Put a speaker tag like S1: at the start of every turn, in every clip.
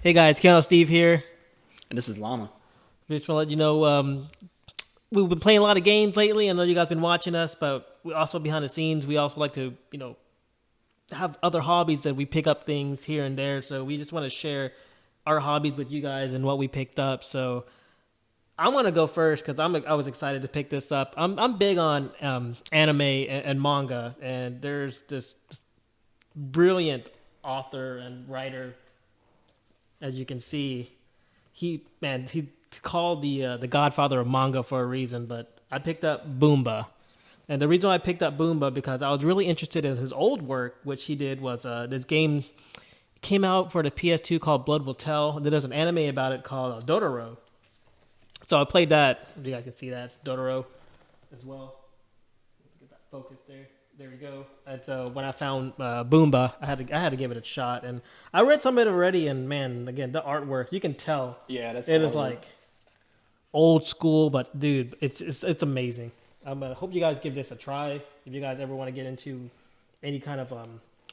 S1: Hey guys, Keanu Steve here.
S2: And this is Llama.
S1: Just want to let you know we've been playing a lot of games lately. I know you guys been watching us, but we also behind the scenes we also like to have other hobbies that we pick up things here and there. So we just want to share our hobbies with you guys and what we picked up. So I want to go first because I was excited to pick this up. I'm big on anime and manga, and there's this brilliant author and writer, as you can see. He called the Godfather of manga for a reason, but I picked up Boomba. And the reason why I picked up Boomba because I was really interested in his old work, which he did was this game came out for the PS2 called Blood Will Tell. And then there's an anime about it called Dotoro. So I played that. You guys can see that. It's Dotoro as well. Get that focus there. There we go. And so when I found Boomba, I had to give it a shot. And I read some of it already, and man, again, the artwork, you can tell
S2: Yeah, that's
S1: it is like old school, but dude, it's amazing. I hope you guys give this a try. If you guys ever want to get into any kind of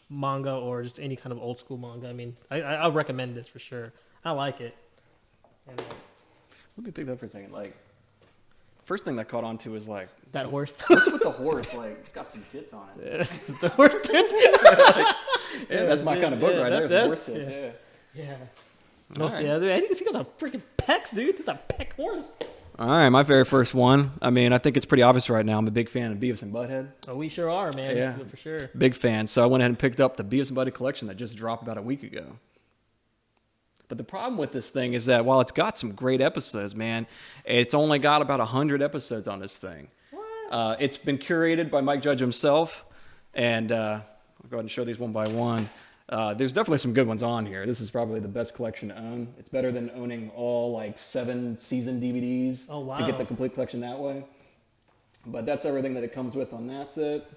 S1: manga or just any kind of old school manga, I mean, I recommend this for sure. I like it. And,
S2: Let me pick that up for a second. Like, first thing that caught on to is like,
S1: that horse.
S2: what's with the horse? Like, it's got some tits on it.
S1: The horse tits.
S2: Yeah, that's my kind of book right there. Some horse tits.
S1: Yeah.
S2: All right.
S1: Yeah, dude, I think he got a freaking pecs, dude. It's a peck horse.
S2: All right, my very first one. I mean, I think it's pretty obvious right now. I'm a big fan of Beavis and Butthead.
S1: Oh, we sure are, man.
S2: Yeah.
S1: For sure.
S2: Big fan. So I went ahead and picked up the Beavis and Butthead collection that just dropped about a week ago. But the problem with this thing is that while it's got some great episodes, man, it's only got about 100 episodes on this thing.
S1: What?
S2: It's been curated by Mike Judge himself, and I'll go ahead and show these one by one. There's definitely some good ones on here. This is probably the best collection to own. It's better than owning all like 7 season DVDs to get the complete collection that way. But that's everything that it comes with on that set.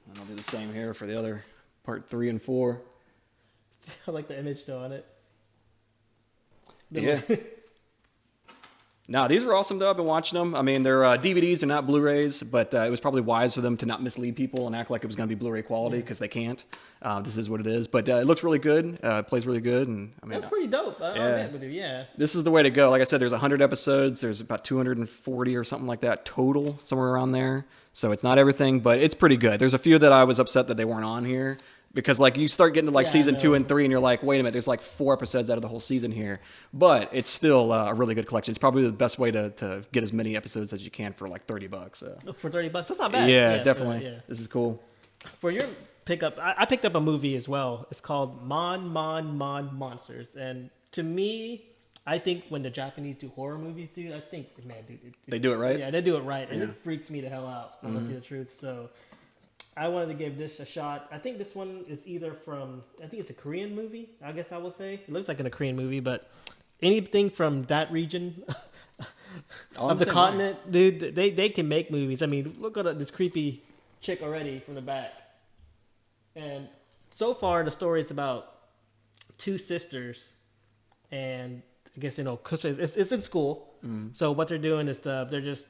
S2: And I'll do the same here for the other part 3 and 4.
S1: I like the image though on it.
S2: Yeah. No, these are awesome though. I've been watching them. I mean, they're DVDs, they're not Blu-rays, but it was probably wise for them to not mislead people and act like it was going to be Blu-ray quality because they can't. This is what it is. But it looks really good. It plays really good. And I mean,
S1: That's pretty dope. Yeah.
S2: This is the way to go. Like I said, there's 100 episodes. There's about 240 or something like that total, somewhere around there. So it's not everything, but it's pretty good. There's a few that I was upset that they weren't on here. Because like you start getting to like season 2 and 3 and you're like, wait a minute, there's like 4 episodes out of the whole season here. But it's still a really good collection. It's probably the best way to get as many episodes as you can for like $30. So.
S1: For $30, that's not bad.
S2: Yeah, definitely. This is cool.
S1: For your pickup, I picked up a movie as well. It's called Mon Monsters. And to me, I think when the Japanese do horror movies, dude, I think, man, dude.
S2: They do it right?
S1: Yeah, they do it right. And it freaks me the hell out, I want to see the truth. So I wanted to give this a shot. I think this one is either from, I think it's a Korean movie, I guess I will say. It looks like a Korean movie, but anything from that region of the continent, dude, they can make movies. I mean, look at this creepy chick already from the back. And so far, the story is about 2 sisters. And I guess, because it's in school. So what they're doing is they're just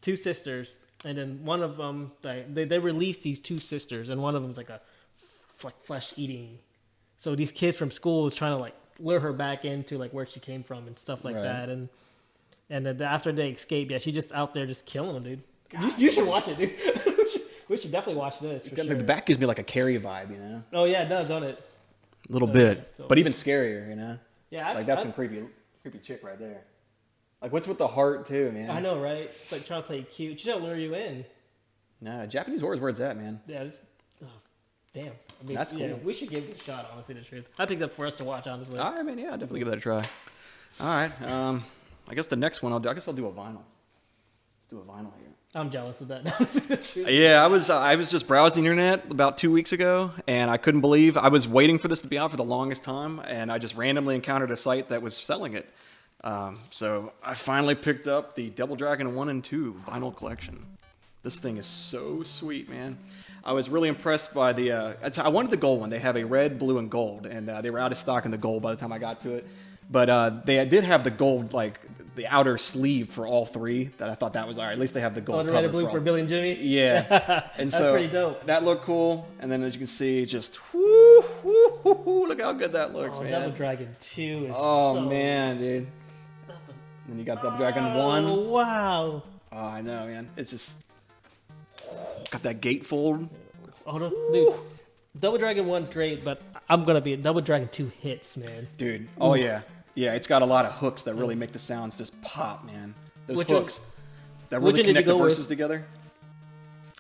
S1: 2 sisters. And then one of them, they release these 2 sisters, and one of them is like flesh eating. So these kids from school is trying to like lure her back into like where she came from and stuff like that. And then after they escape, she's just out there just killing them, dude. You should watch it, dude. we should definitely watch this. For sure.
S2: The back gives me like a Carrie vibe,
S1: Oh yeah, it does, don't it?
S2: A little bit, but even scarier,
S1: Yeah,
S2: like that's some creepy chick right there. Like, what's with the heart, too, man?
S1: I know, right? It's like trying to play cute. She's trying to lure you in.
S2: Nah, Japanese horror is where it's at, man.
S1: Yeah, damn. I mean,
S2: that's cool.
S1: Yeah, we should give it a shot, honestly, the truth. I picked up for us to watch, honestly.
S2: All right, man, yeah, I'll definitely give that a try. All right, I guess the next one I'll do a vinyl. Let's do a vinyl here.
S1: I'm jealous of that, honestly, the truth.
S2: Yeah, I was just browsing the internet about 2 weeks ago, and I couldn't believe, I was waiting for this to be out for the longest time, and I just randomly encountered a site that was selling it. So I finally picked up the Double Dragon 1 and 2 vinyl collection. This thing is so sweet, man. I was really impressed by I wanted the gold one. They have a red, blue, and gold, and they were out of stock in the gold by the time I got to it. But they did have the gold, like the outer sleeve for all 3. That I thought that was all right. At least they have the gold.
S1: Oh, the red and blue for Billy and Jimmy.
S2: Yeah, and
S1: That's
S2: so
S1: pretty dope.
S2: that looked cool. And then as you can see, just whoo, whoo, Look how good that looks,
S1: Oh,
S2: man.
S1: Double Dragon 2 is
S2: Oh
S1: so...
S2: man, dude.
S1: That's a...
S2: And then you got Double Dragon
S1: Oh,
S2: 1.
S1: wow.
S2: Oh, I know, man. It's just got that gatefold.
S1: Oh, no, dude. Double Dragon 1's great, but I'm going to be... Double Dragon 2 hits, man.
S2: Dude. Oh yeah. Yeah, it's got a lot of hooks that really make the sounds just pop, man. Those hooks that really connect the verses together.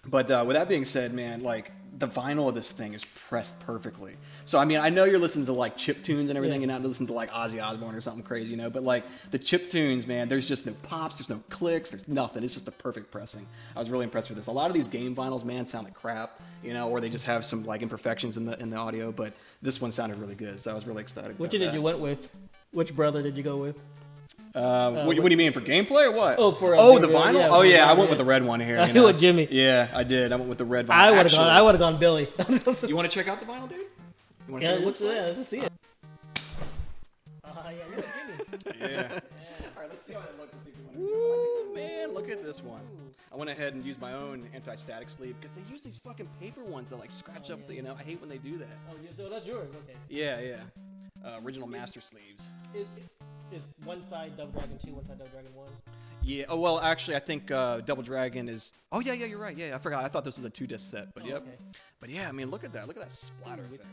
S2: But with that being said, man, like the vinyl of this thing is pressed perfectly. So I mean, I know you're listening to like chip tunes and everything, and not listening to like Ozzy Osbourne or something crazy, you know. But like the chip tunes, man, there's just no pops, there's no clicks, there's nothing. It's just a perfect pressing. I was really impressed with this. A lot of these game vinyls, man, sound like crap, you know, or they just have some like imperfections in the audio. But this one sounded really good, so I was really excited.
S1: Which did you went with? Which brother did you go with?
S2: What do you mean, for gameplay or what?
S1: Oh, for
S2: the vinyl. Yeah, I went with the red one here.
S1: You went Jimmy.
S2: Yeah, I did. I went with the red vinyl.
S1: I would have gone Billy.
S2: You want to check out the vinyl, dude? You want to see
S1: Yeah,
S2: what it looks like?
S1: let's see it. Yeah, you went Jimmy.
S2: Yeah. All right, let's see how it looks. Ooh, man, look at this one. I went ahead and used my own anti-static sleeve because they use these fucking paper ones that like scratch up. You know, I hate when they do that.
S1: Oh, that's yours. Okay.
S2: Yeah. Original master sleeves.
S1: Is one side Double Dragon 2, one side Double Dragon 1?
S2: Yeah. Oh well, actually, I think Double Dragon is. Oh yeah, you're right. Yeah, I forgot. I thought this was a 2-disc set, but yep.
S1: Okay.
S2: But yeah, I mean, look at that. Look at that splatter effect.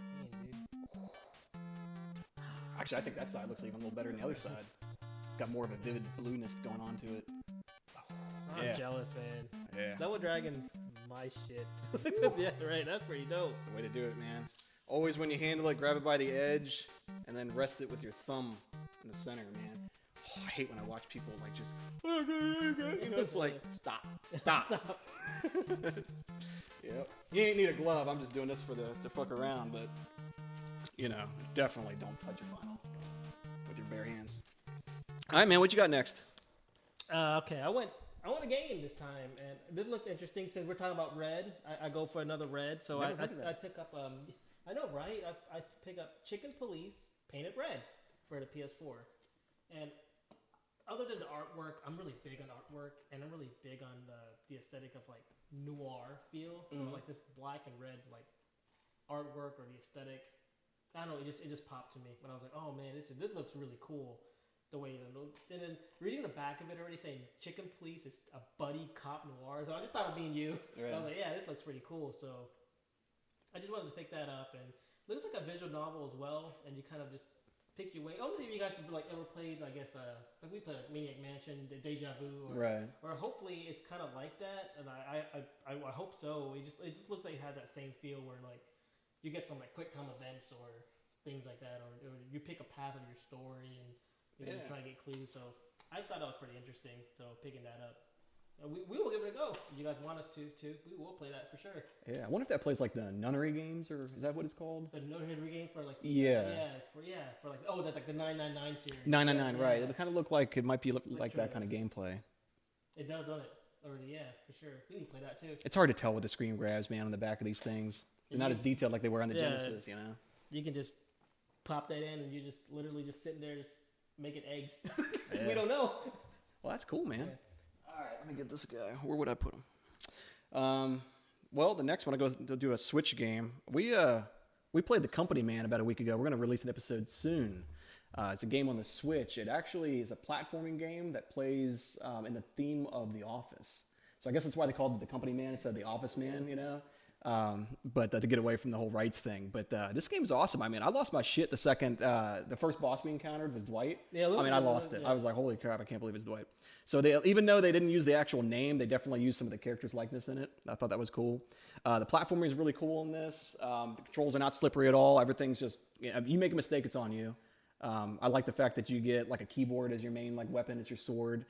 S2: Actually, I think that side looks even a little better than the other side. Got more of a vivid blueness going on to it.
S1: I'm jealous, man.
S2: Yeah.
S1: Double Dragon's my shit. Yeah, right. That's pretty dope.
S2: That's the way to do it, man. Always when you handle it, grab it by the edge, and then rest it with your thumb in the center, man. Oh, I hate when I watch people like just, you know, it's like, stop. Yep. You ain't need a glove. I'm just doing this for to fuck around, but you know, definitely don't touch your vinyls with your bare hands. All right, man. What you got next?
S1: Okay, I went a game this time, and this looked interesting. Since we're talking about red, I go for another red. So I took up I know, right? I pick up Chicken Police Painted Red for the PS4, and other than the artwork, I'm really big on artwork, and I'm really big on the aesthetic of like noir feel. So like this black and red like artwork or the aesthetic. I don't know, it just popped to me when I was like, oh man, this looks really cool. The way it looked. And then reading the back of it already saying Chicken Police is a buddy cop noir. So I just thought of being you. Right. I was like, yeah, this looks pretty cool. So I just wanted to pick that up, and it looks like a visual novel as well, and you kind of just pick your way. Only if you guys have like ever played, I guess, like we played like Maniac Mansion, Deja Vu, or hopefully it's kind of like that, and I hope so. It just looks like it has that same feel where like you get some like quick time events or things like that, or you pick a path of your story and you're trying to get clues. So I thought that was pretty interesting. So picking that up. We will give it a go. If you guys want us to, we will play that for sure. Yeah,
S2: I wonder if that plays like the Nunnery games, or is that what it's called?
S1: The Nunnery game for like for like like the 999 series.
S2: 999, right? It kind of look like it might be like that kind of gameplay.
S1: It does, doesn't it? Already, yeah, for sure. We can play that too.
S2: It's hard to tell with the screen grabs, man, on the back of these things. They're not as detailed like they were on the Genesis, you know.
S1: You can just pop that in, and you just literally just sitting there just making eggs. We don't know.
S2: Well, that's cool, man. Yeah. All right, let me get this guy. Where would I put him? Well, the next one I go to do a Switch game. We played The Company Man about a week ago. We're going to release an episode soon. It's a game on the Switch. It actually is a platforming game that plays in the theme of The Office. So I guess that's why they called it The Company Man instead of The Office Man, you know? But to get away from the whole rights thing. But this game's awesome. I mean, I lost my shit the first boss we encountered was Dwight. Yeah, I mean, I lost it. Yeah. I was like, holy crap, I can't believe it's Dwight. So even though they didn't use the actual name, they definitely used some of the characters' likeness in it. I thought that was cool. The platforming is really cool in this. The controls are not slippery at all. Everything's just, you make a mistake, it's on you. I like the fact that you get like a keyboard as your main like weapon, as your sword.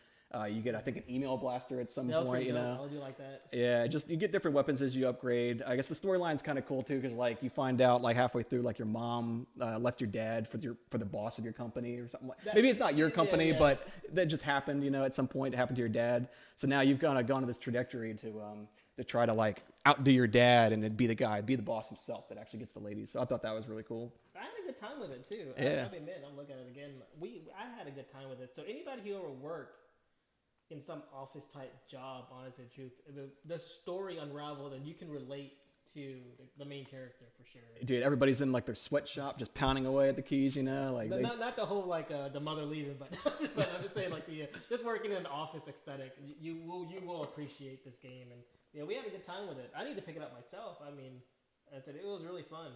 S2: You get, I think, an email blaster at some point, you know.
S1: I do like that.
S2: Yeah, you get different weapons as you upgrade. I guess the storyline's kind of cool too, because like you find out like halfway through, like your mom left your dad for the boss of your company or something like that. Maybe it's not your company, but that just happened, you know, at some point. It happened to your dad. So now you've gone on this trajectory to try to like outdo your dad and then be the boss himself that actually gets the ladies. So I thought that was really cool.
S1: I had a good time with it too.
S2: Yeah.
S1: I admit, I'm looking at it again. I had a good time with it. So anybody who ever worked in some office type job, honestly, truth, the story unraveled and you can relate to the main character for sure.
S2: Dude, everybody's in like their sweatshop, just pounding away at the keys. Like
S1: Not the whole like the mother leaving, but but I'm just saying like the just working in an office aesthetic. You will appreciate this game, and yeah, we had a good time with it. I need to pick it up myself. I mean, I said it was really fun.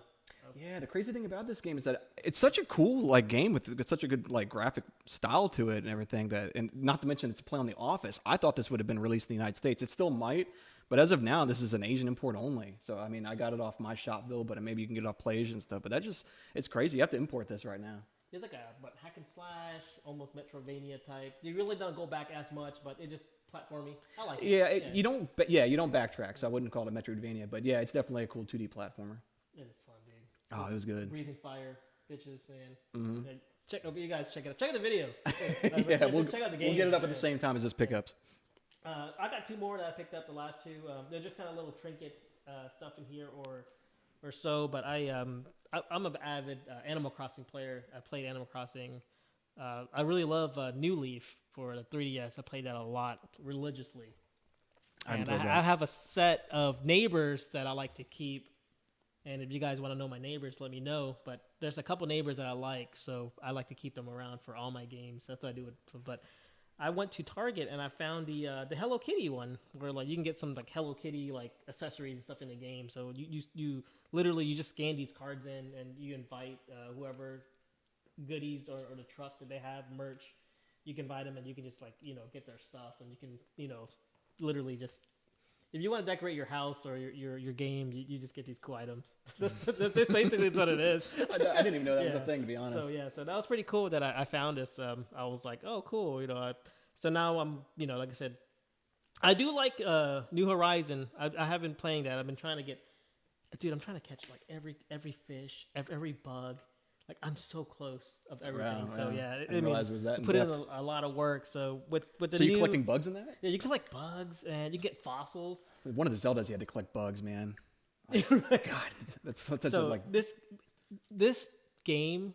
S2: Yeah, the crazy thing about this game is that it's such a cool like game with such a good like graphic style to it and everything that, and not to mention it's a play on The Office. I thought this would have been released in the United States. It still might, but as of now, this is an Asian import only. So I mean, I got it off my shop bill, but maybe you can get it off PlayAsia and stuff. But it's crazy. You have to import this right now.
S1: It's like a hack and slash, almost Metrovania type. You really don't go back as much, but it just platformy. I like it.
S2: Yeah, you don't backtrack, so I wouldn't call it a Metroidvania, but yeah, it's definitely a cool 2D platformer.
S1: It is fun, dude.
S2: Oh, it was good.
S1: Breathing fire, bitches, man.
S2: Mm-hmm.
S1: You guys check it out. Check out the video.
S2: Yeah,
S1: check out the game.
S2: We'll get it up at the same time as this pickups.
S1: I got two more that I picked up. The last two, they're just kind of little trinkets, stuff in here or so. But I'm an avid Animal Crossing player. I played Animal Crossing. I really love New Leaf for the 3DS. I played that a lot religiously. I have a set of neighbors that I like to keep. And if you guys want to know my neighbors, let me know. But there's a couple neighbors that I like, so I like to keep them around for all my games. That's what I do. But I went to Target and I found the Hello Kitty one, where like you can get some like Hello Kitty like accessories and stuff in the game. So you literally you just scan these cards in and you invite whoever goodies or the truck that they have merch. You can invite them and you can just like get their stuff and you can literally just. If you want to decorate your house or your game, you just get these cool items. That's basically what it is.
S2: I didn't even know that was a thing, to be honest.
S1: So that was pretty cool that I found this. I was like, oh, cool. So now I'm, like I said, I do like New Horizon. I have been playing that. I've been trying to get, dude. I'm trying to catch like every fish, every bug. Like I'm so close of everything.
S2: Wow,
S1: so
S2: yeah.
S1: I
S2: didn't realize it was that
S1: put in a lot of work. So with the
S2: so you collecting bugs in that?
S1: Yeah, you collect bugs and you get fossils.
S2: One of the Zeldas you had to collect bugs, man. Like, God, that's such
S1: so
S2: a like.
S1: This game,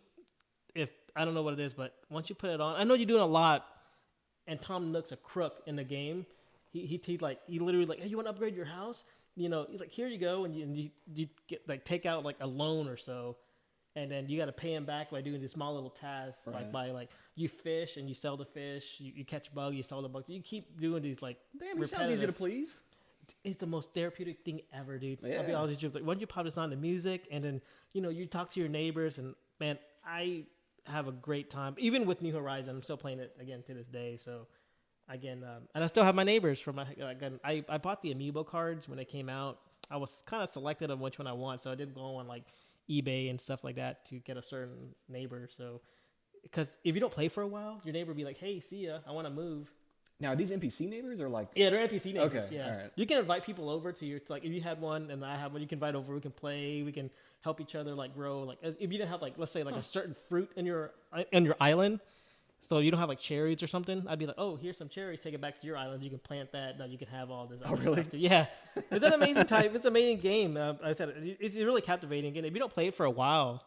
S1: if I don't know what it is, but once you put it on, I know you're doing a lot. And Tom Nook's a crook in the game. He literally like, hey, you want to upgrade your house? He's like, here you go, and you get like take out like a loan or so. And then you got to pay him back by doing these small little tasks,
S2: right.
S1: like by like you fish and you sell the fish, you catch bug, you sell the bugs. You keep doing these like
S2: damn, it sounds easy to please.
S1: It's the most therapeutic thing ever, dude.
S2: Yeah.
S1: I'll be honest with you. Like, once you pop this on the music, and then you talk to your neighbors, and man, I have a great time. Even with New Horizon, I'm still playing it again to this day. So again, and I still have my neighbors from my. Again, I bought the amiibo cards when they came out. I was kind of selected of which one I want, so I did go on like eBay and stuff like that to get a certain neighbor. So, because if you don't play for a while, your neighbor will be like, "Hey, see ya. I want to move."
S2: Now, are these NPC neighbors or like?
S1: Yeah, they're NPC neighbors.
S2: Okay,
S1: yeah.
S2: all right.
S1: You can invite people over to your like if you had one and I have one, you can invite over. We can play. We can help each other like grow. Like if you didn't have like let's say like a certain fruit in your island. So you don't have like cherries or something. I'd be like, oh, here's some cherries. Take it back to your island. You can plant that. Now you can have all this.
S2: Oh, really?
S1: Stuff too. Yeah, it's an amazing type. It's an amazing game. I said it's really captivating. Again, if you don't play it for a while,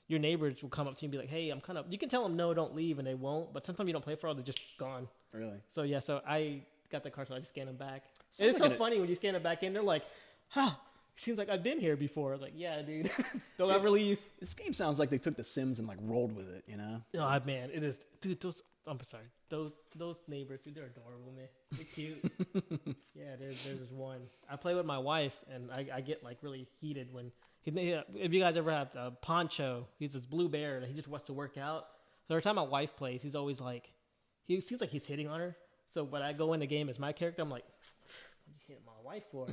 S1: your neighbors will come up to you and be like, hey, I'm kind of. You can tell them no, don't leave, and they won't. But sometimes you don't play for a while, they're just gone.
S2: Really?
S1: So yeah, so I got the card, so I just scan them back. And it's so funny when you scan it back in. They're like, huh. Seems like I've been here before. Like, yeah, dude. Don't ever leave.
S2: This game sounds like they took The Sims and like rolled with it,
S1: Oh man, it is, dude. I'm sorry. Those neighbors, dude, they're adorable, man. They're cute. Yeah, there's this one. I play with my wife, and I get like really heated when if you guys ever have Poncho, he's this blue bear, and he just wants to work out. So every time my wife plays, he's always like, he seems like he's hitting on her. So when I go in the game as my character, I'm like, what you hitting my wife for?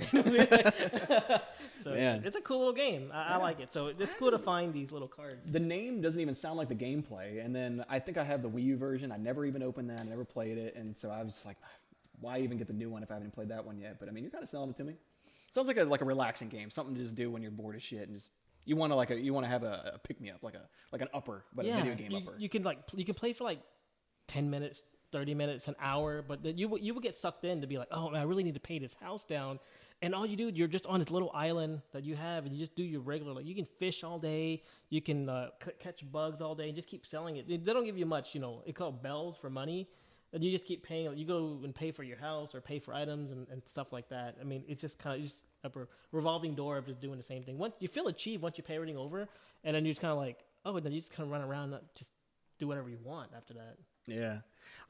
S1: So man. It's a cool little game. I like it. So it's cool to find these little cards.
S2: The name doesn't even sound like the gameplay. And then I think I have the Wii U version. I never even opened that. I never played it. And so I was like, why even get the new one if I haven't played that one yet? But I mean, you're kind of selling it to me. Sounds like a relaxing game, something to just do when you're bored as shit and just you want to have a pick me up, like an upper, but a video game upper.
S1: You can play for like 10 minutes. 30 minutes, an hour, but then you will get sucked in to be like, oh, man, I really need to pay this house down. And all you do, you're just on this little island that you have, and you just do your regular, like you can fish all day, you can catch bugs all day, and just keep selling it. They don't give you much, it's called bells for money, And you just keep paying. Like, you go and pay for your house or pay for items and stuff like that. I mean, it's just kind of just a revolving door of just doing the same thing. Once you feel achieved once you pay everything over, and then you just kind of like, oh, and then you just kind of run around, just do whatever you want after that.
S2: Yeah.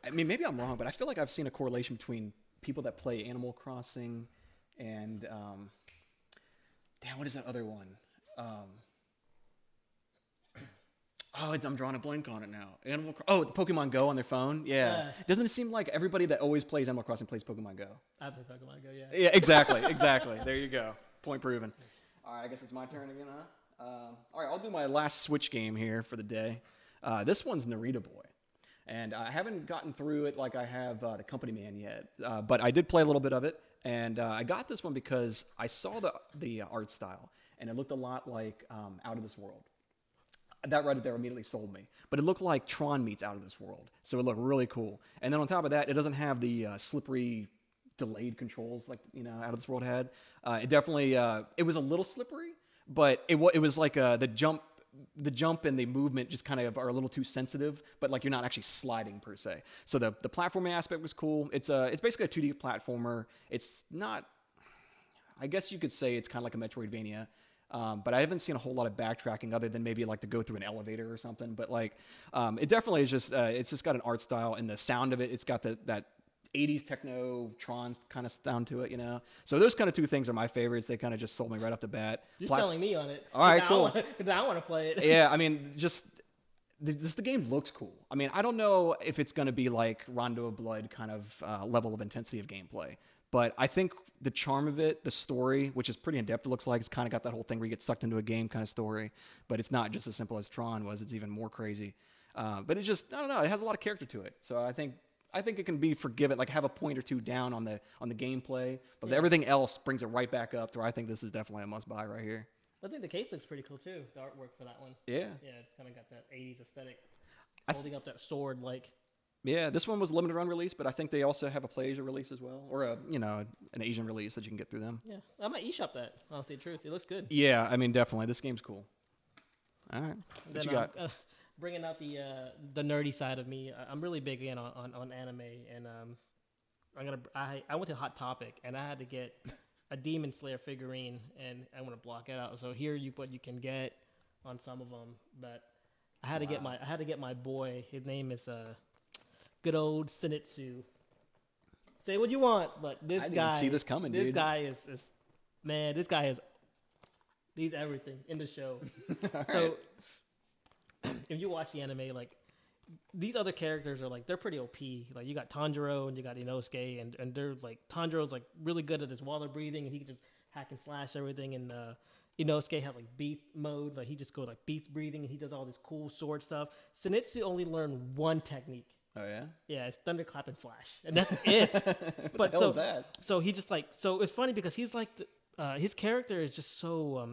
S2: I mean, maybe I'm wrong, but I feel like I've seen a correlation between people that play Animal Crossing and, damn, what is that other one? I'm drawing a blank on it now. Pokemon Go on their phone. Yeah. Doesn't it seem like everybody that always plays Animal Crossing plays Pokemon Go?
S1: I play Pokemon Go, yeah.
S2: Yeah, exactly. There you go. Point proven. All right, I guess it's my turn again, huh? All right, I'll do my last Switch game here for the day. This one's Narita Boy. And I haven't gotten through it like I have the Company Man yet. But I did play a little bit of it. And I got this one because I saw the art style. And it looked a lot like Out of This World. That right there immediately sold me. But it looked like Tron meets Out of This World. So it looked really cool. And then on top of that, it doesn't have the slippery, delayed controls like, Out of This World had. It definitely, it was a little slippery, but it was like the jump and the movement just kind of are a little too sensitive, but like you're not actually sliding per se. So the platforming aspect was cool. It's basically a 2D platformer. It's not, I guess you could say it's kind of like a Metroidvania. But I haven't seen a whole lot of backtracking other than maybe like to go through an elevator or something. But like, it definitely is just, it's just got an art style and the sound of it. It's got that 80s techno Tron kind of sound to it, So those kind of two things are my favorites. They kind of just sold me right off the bat.
S1: You're selling me on it.
S2: All right, cool.
S1: I want to play it.
S2: Yeah, I mean, the game looks cool. I mean, I don't know if it's going to be like Rondo of Blood kind of level of intensity of gameplay. But I think the charm of it, the story, which is pretty in-depth, it looks like, it's kind of got that whole thing where you get sucked into a game kind of story. But it's not just as simple as Tron was. It's even more crazy. But it's just, I don't know, it has a lot of character to it. So I think it can be forgiven, like have a point or two down on the gameplay. But everything else brings it right back up to where I think this is definitely a must-buy right here.
S1: I think the case looks pretty cool, too, the artwork for that one.
S2: Yeah.
S1: Yeah, it's kind of got that 80s aesthetic, holding up that sword like...
S2: Yeah, this one was limited run release, but I think they also have a PlayAsia release as well, or an Asian release that you can get through them.
S1: Yeah, I might eShop that. Honestly, the truth, it looks good.
S2: Yeah, I mean definitely, this game's cool. All right, what you got?
S1: Bringing out the nerdy side of me, I'm really big again on anime, and I went to Hot Topic and I had to get a Demon Slayer figurine, and I'm gonna block it out. So here what you can get on some of them, but I had to get my boy. His name is good old Zenitsu. Say what you want, but this guy... I didn't
S2: see this coming,
S1: dude.
S2: This
S1: guy is... Man, this guy he's everything in the show.
S2: So,
S1: if you watch the anime, like, these other characters are, like, they're pretty OP. Like, you got Tanjiro and you got Inosuke, and they're, like... Tanjiro's, like, really good at his water breathing, and he can just hack and slash everything, and Inosuke has, like, beast mode. Like, he just goes, like, beast breathing, and he does all this cool sword stuff. Zenitsu only learned one technique.
S2: Oh yeah.
S1: Yeah, it's thunderclap and flash, and that's it.
S2: But the hell is that?
S1: So he just it's funny because he's like his character is just so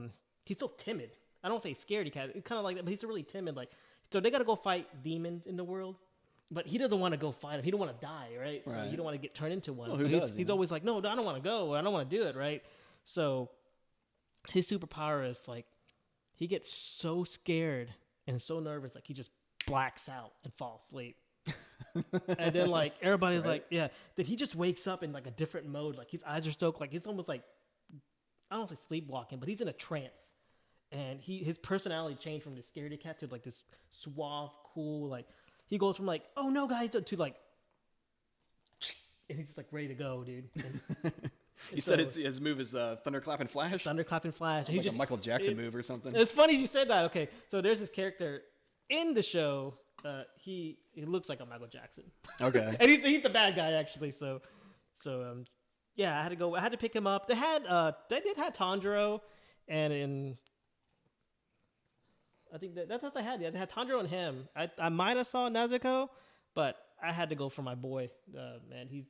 S1: he's so timid. I don't say scaredy cat. It's kind of like that, but he's really timid. Like, so they got to go fight demons in the world, but he doesn't want to go fight them. He don't want to die, right? So he don't want to get turned into one.
S2: Well,
S1: so
S2: does,
S1: he's always like, no, I don't want to go. I don't want to do it, right? So his superpower is like he gets so scared and so nervous, like he just blacks out and falls asleep. And then like everybody's like, yeah, that he just wakes up in like a different mode, like his eyes are stoked, like he's almost like, I don't say sleepwalking, but he's in a trance, and his personality changed from this scaredy cat to like this suave, cool, like he goes from like, oh no guys, to like, and he's just like ready to go, dude.
S2: You said his move is thunderclap and flash.
S1: Thunderclap and flash.
S2: Like a Michael Jackson move or something.
S1: It's funny you said that. Okay, so there's this character in the show. He looks like a Michael Jackson.
S2: Okay.
S1: And he's the bad guy actually. So yeah, I had to pick him up. They did have Tanjiro, and I think that's what they had. Yeah, they had Tanjiro and him. I might have saw Nezuko, but I had to go for my boy. Man, he's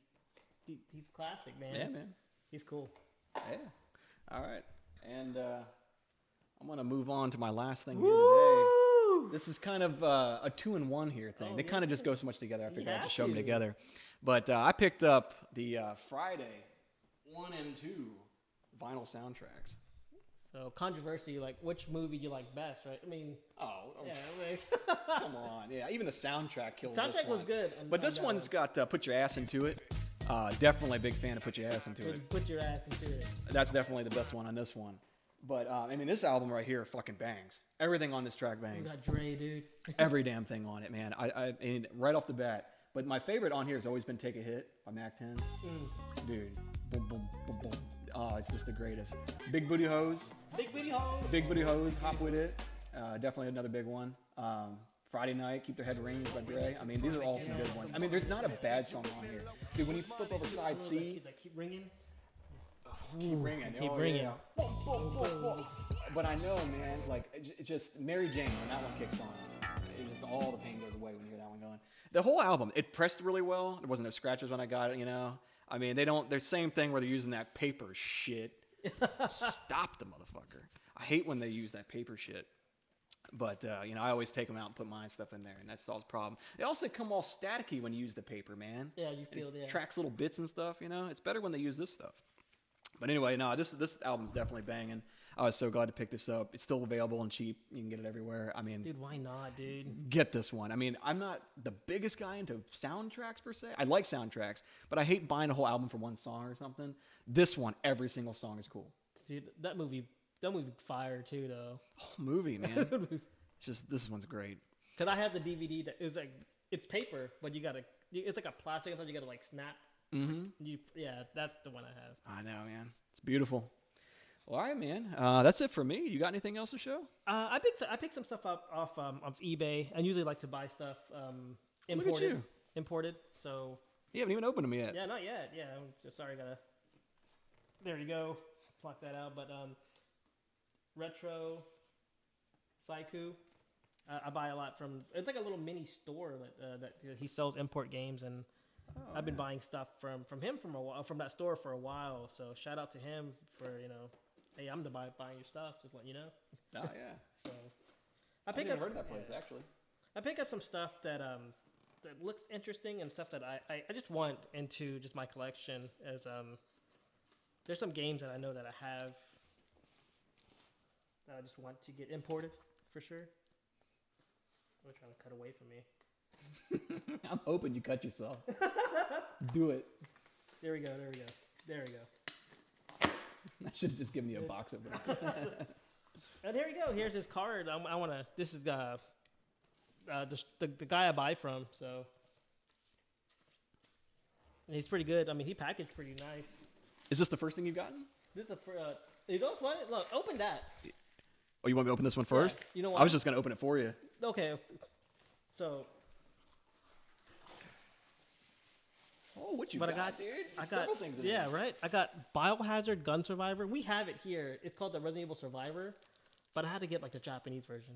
S1: classic, man.
S2: Yeah, man.
S1: He's cool.
S2: Yeah. All right. And I'm gonna move on to my last thing here today. This is kind of a 2-in-1 here thing. They kind of just go so much together. I figured I'd just show them together. But I picked up the Friday 1 and 2 vinyl soundtracks.
S1: So controversy, like which movie you like best, right? I mean,
S2: Oh,
S1: yeah, like,
S2: come on. Yeah, even the soundtrack kills this
S1: soundtrack
S2: one.
S1: was good.
S2: But this
S1: that
S2: one's
S1: one.
S2: got Put Your Ass Into It. Definitely a big fan of Put Your Ass Into It.
S1: Put your ass into it.
S2: That's definitely the best one on this one. But, I mean, this album right here fucking bangs. Everything on this track
S1: We
S2: bangs.
S1: got Dre, dude.
S2: Every damn thing on it, man. I mean, right off the bat. But my favorite on here has always been Take a Hit by Mac 10. Dude, boom, boom, boom, boom. Oh, it's just the greatest. Big Booty Hose.
S1: Big Booty Hole.
S2: Big Booty Hose, Hop With It. Definitely another big one. Friday Night, Keep Their Head Raised by Dre. I mean, these are all some good ones. I mean, there's not a bad song on here. Dude, when you flip over side C,
S1: That keep ringing.
S2: keep ringing.
S1: Keep
S2: Oh,
S1: ringing.
S2: yeah. But I know, man, like, it just Mary Jane, when that one kicks on, it just all the pain goes away when you hear that one going. The whole album, it pressed really well. There wasn't no scratches when I got it, you know. I mean, they're the same thing where they're using that paper shit. Stop the motherfucker. I hate when they use that paper shit. But, you know, I always take them out and put my stuff in there, and that solves the problem. They also come all staticky when you use the paper, man.
S1: Yeah, you feel
S2: it
S1: that.
S2: tracks little bits and stuff, you know. It's better when they use this stuff. But anyway, no, this album's definitely banging. I was so glad to pick this up. It's still available and cheap. You can get it everywhere. I mean,
S1: Dude, why not, dude?
S2: get this one. I mean, I'm not the biggest guy into soundtracks per se. I like soundtracks, but I hate buying a whole album for one song or something. This one, every single song is cool.
S1: Dude, that movie fire too, though.
S2: Whole movie, man. It's just this one's great.
S1: Cause I have the DVD that is like it's paper, but it's like a plastic and stuff. You gotta like snap. Mm-hmm. Yeah, that's the one I have.
S2: I know, man. It's beautiful. Well, all right, man. That's it for me. You got anything else to show?
S1: I picked some stuff up off eBay. I usually like to buy stuff imported.
S2: Look at you.
S1: Imported. So
S2: You haven't even opened them yet.
S1: yeah, not yet. Yeah, I'm so sorry. There you go. Block that out. But retro Saiku. I buy a lot from. It's like a little mini store that he sells import games, and I've been buying stuff from him from that store for a while. So shout out to him for hey, I'm buying your stuff. Just let you know.
S2: Oh yeah.
S1: So
S2: I haven't even heard of that place actually.
S1: I pick up some stuff that looks interesting and stuff that I just want into just my collection. As there's some games that I know that I have that I just want to get imported for sure. They're trying to cut away from me.
S2: I'm hoping you cut yourself. Do it.
S1: There we go.
S2: I should have just given you a box opener.
S1: And here we go. Here's his card. I want to. This is the guy I buy from. So and he's pretty good. I mean, he packaged pretty nice.
S2: Is this the first thing you've gotten?
S1: This is you don't want it? Look, open that.
S2: Oh, you want me to open this one first?
S1: Yeah. You know what?
S2: I was just gonna open it for you.
S1: Okay. So.
S2: Oh, what you
S1: But
S2: got, dude?
S1: I got
S2: Several things in
S1: yeah,
S2: there.
S1: right. I got Biohazard Gun Survivor. We have it here. It's called the Resident Evil Survivor, but I had to get like the Japanese version.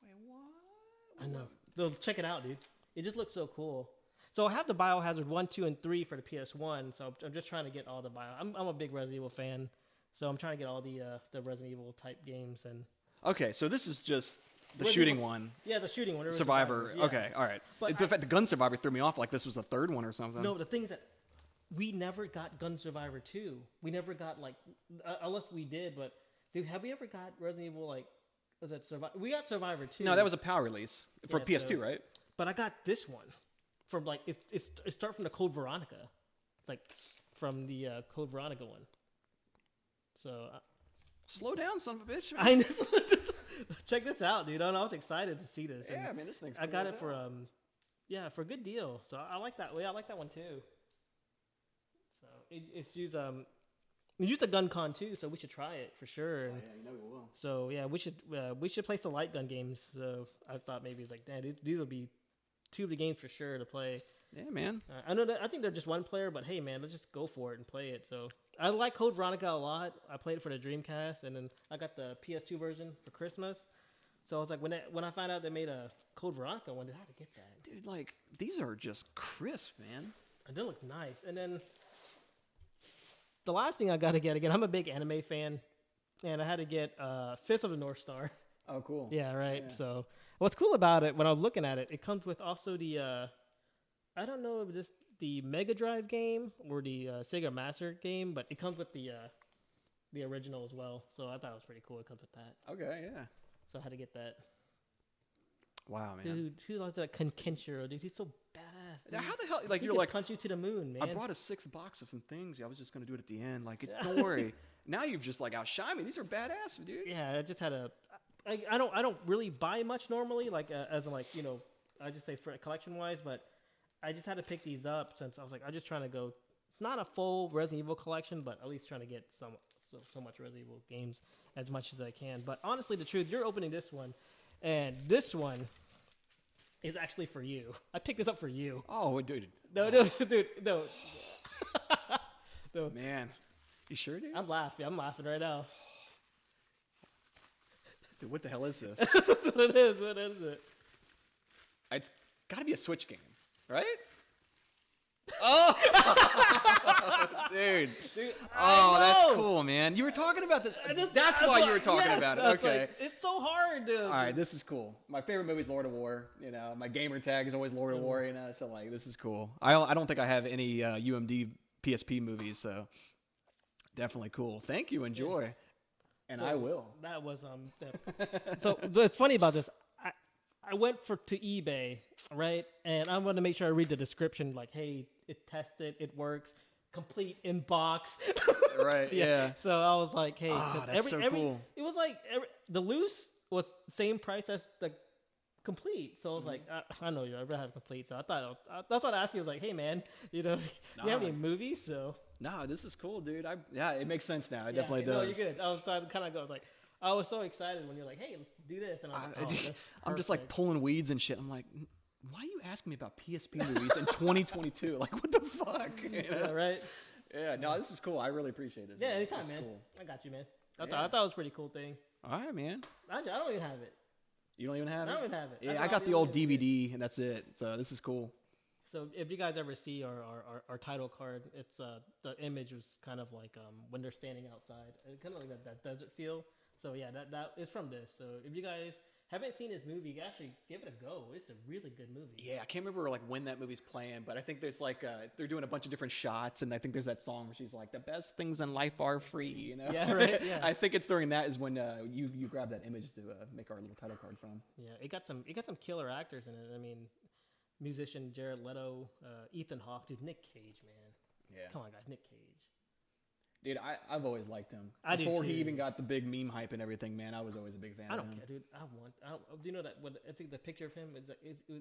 S2: Wait, what?
S1: I know. So check it out, dude. It just looks so cool. So I have the Biohazard 1, 2, and 3 for the PS1. So I'm just trying to get all the I'm a big Resident Evil fan, so I'm trying to get all the Resident Evil type games and.
S2: Okay, so this is just the
S1: Resident
S2: shooting
S1: Evil-
S2: one.
S1: Yeah, the shooting one.
S2: Survivor.
S1: Yeah.
S2: Okay, all right.
S1: But
S2: The fact the Gun Survivor threw me off like this was the third one or something.
S1: No, the thing is that we never got Gun Survivor 2. We never got like unless we did, but dude, have we ever got Resident Evil like was that Survivor? We got Survivor 2.
S2: No, that was a PAL release for
S1: Yeah,
S2: PS2,
S1: so-
S2: right?
S1: But I got this one from like it start from the Code Veronica, like from the Code Veronica one. So
S2: Slow down, son of a bitch.
S1: I check this out, dude. I was excited to see this.
S2: Yeah,
S1: And
S2: man, this thing's.
S1: I got
S2: cool
S1: it
S2: as
S1: for
S2: hell.
S1: for a good deal. So I like that. Yeah, I like that one too. So it's used we used the gun con too, so we should try it for sure.
S2: Oh, yeah, you know we will.
S1: So yeah, we should play some light gun games. So I thought maybe it's like, damn, these will be two of the games for sure to play.
S2: Yeah, man.
S1: I know that I think they're just one player, but hey, man, let's just go for it and play it. So I like Code Veronica a lot. I played it for the Dreamcast, and then I got the PS2 version for Christmas. So I was like, when I found out they made a Code Veronica one, I had to get that.
S2: Dude, like these are just crisp, man.
S1: And they look nice. And then the last thing I got to get again, I'm a big anime fan, and I had to get Fist of the North Star.
S2: Oh, cool.
S1: Yeah, right.
S2: Yeah.
S1: So what's cool about it, when I was looking at it, it comes with also the I don't know if it's the Mega Drive game or the Sega Master game, but it comes with the the original as well. So I thought it was pretty cool. It comes with that.
S2: Okay, yeah.
S1: So I had to get that.
S2: Wow, man.
S1: Dude, who likes that Kenshiro, dude? He's so badass. Dude.
S2: How the hell? Like
S1: He
S2: you're
S1: could
S2: like,
S1: punch you to the moon, man.
S2: I brought a 6th box of some things. I was just gonna do it at the end. Like, don't worry. Now you've just like outshined me. These are badass, dude.
S1: Yeah, I just had a. I don't really buy much normally, like as in like I just say for collection wise, but I just had to pick these up since I was like I'm just trying to go, not a full Resident Evil collection, but at least trying to get so much Resident Evil games as much as I can. But honestly, the truth, you're opening this one, and this one is actually for you. I picked this up for you.
S2: Oh, dude.
S1: No, dude, no. No.
S2: Man, you sure, dude?
S1: I'm laughing right now.
S2: Dude, what the hell is this?
S1: That's what it is. What is it?
S2: It's got to be a Switch game, right? Oh, dude. Oh, that's cool, man. You were talking about this. That's why you were talking about it. Okay.
S1: Like, it's so hard, dude.
S2: All right, this is cool. My favorite movie is Lord of War. My gamer tag is always Lord of War. So like, this is cool. I don't think I have any UMD PSP movies, so definitely cool. Thank you. Enjoy, and I will.
S1: That was So what's funny about this? I went to eBay, right, and I wanted to make sure I read the description, like, hey, it tested, it works, complete in box.
S2: Right. Yeah.
S1: So I was like, hey,
S2: that's so cool.
S1: It was like the loose was the same price as the complete. So I was like, I know you ever have complete. So I thought that's what I asked you. I was like, hey man, you have any movies? So
S2: no, this is cool, dude. It makes sense now. It definitely does.
S1: No, you're good. I was trying to kind of go like. I was so excited when you're like, hey, let's do this. And I was like,
S2: I'm just like pulling weeds and shit. I'm like, why are you asking me about PSP movies in 2022? Like, what the fuck?
S1: Yeah, right?
S2: Yeah, no, this is cool. I really appreciate this.
S1: Yeah,
S2: man.
S1: anytime,
S2: this
S1: man.
S2: Cool.
S1: I got you, man. I thought it was a pretty cool thing.
S2: All right, man.
S1: I don't even have it.
S2: You don't even have it?
S1: I don't even have it.
S2: Yeah, I got the old DVD, and that's it. So this is cool.
S1: So if you guys ever see our title card, it's the image was kind of like when they're standing outside, kind of like that desert feel. So yeah, that is from this. So if you guys haven't seen this movie, actually give it a go. It's a really good movie.
S2: Yeah, I can't remember like when that movie's playing, but I think there's like they're doing a bunch of different shots, and I think there's that song where she's like, "The best things in life are free."
S1: Yeah, right. Yeah.
S2: I think it's during that is when you grab that image to make our little title card from.
S1: Yeah, it got some killer actors in it. I mean, musician Jared Leto, Ethan Hawke, dude, Nick Cage, man.
S2: Yeah.
S1: Come on, guys, Nick Cage.
S2: Dude, I've always liked him.
S1: I do
S2: Before
S1: too.
S2: he even got the big meme hype and everything, man, I was always a big fan
S1: I
S2: of
S1: don't
S2: him.
S1: care, dude. Do you know that? I think the picture of him is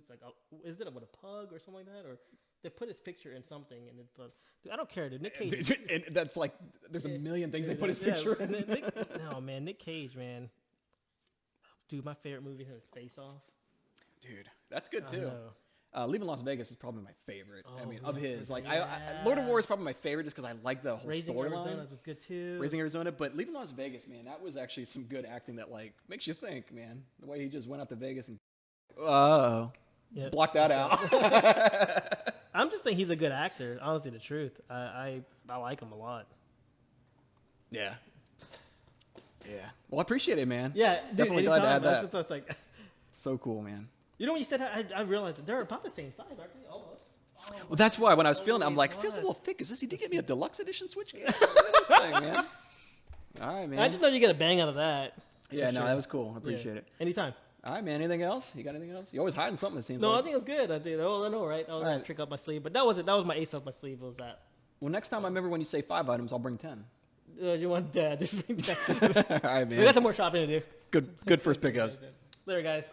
S1: like is it with a pug or something like that, or they put his picture in something and it. Dude, I don't care, dude. Nick Cage.
S2: And that's like, there's a million things they put his picture in.
S1: No, man, Nick Cage, man. Dude, my favorite movie is Face Off.
S2: Dude, that's good
S1: I
S2: too.
S1: know.
S2: Leaving Las Vegas is probably my favorite.
S1: Oh,
S2: I mean, of his. Like,
S1: yeah.
S2: Lord of War is probably my favorite just because I like the whole
S1: Raising Arizona
S2: storyline.
S1: was good too.
S2: Raising Arizona, but Leaving Las Vegas, man, that was actually some good acting that like makes you think, man. The way he just went out to Vegas and block that out.
S1: I'm just saying he's a good actor. Honestly, the truth, I like him a lot.
S2: Yeah. Yeah. Well, I appreciate it, man.
S1: Yeah, dude,
S2: Definitely glad to
S1: anytime.
S2: have that.
S1: That's just like.
S2: So cool, man.
S1: You know what you said? I realized that they're about the same size, aren't they? Almost.
S2: Well, that's why when I was feeling it, I'm like, it feels a little thick. Is this? He did get me a deluxe edition Switch game. Look at this thing, man. All right, man.
S1: I just know you get a bang out of that.
S2: Yeah, no,
S1: sure.
S2: that was cool. I appreciate it.
S1: Anytime.
S2: All right, man. Anything else? You got anything else? You're always hiding something, it seems
S1: No,
S2: like.
S1: I think it was good. I did. Oh, I know, right? That was a trick up my sleeve. But that was it. That was my ace up my sleeve. Was that?
S2: Well, next time I remember when you say 5 items, I'll bring 10.
S1: You want Dad? Just bring that.
S2: All right, man.
S1: We got some more shopping to do.
S2: Good first pickups.
S1: Later, guys.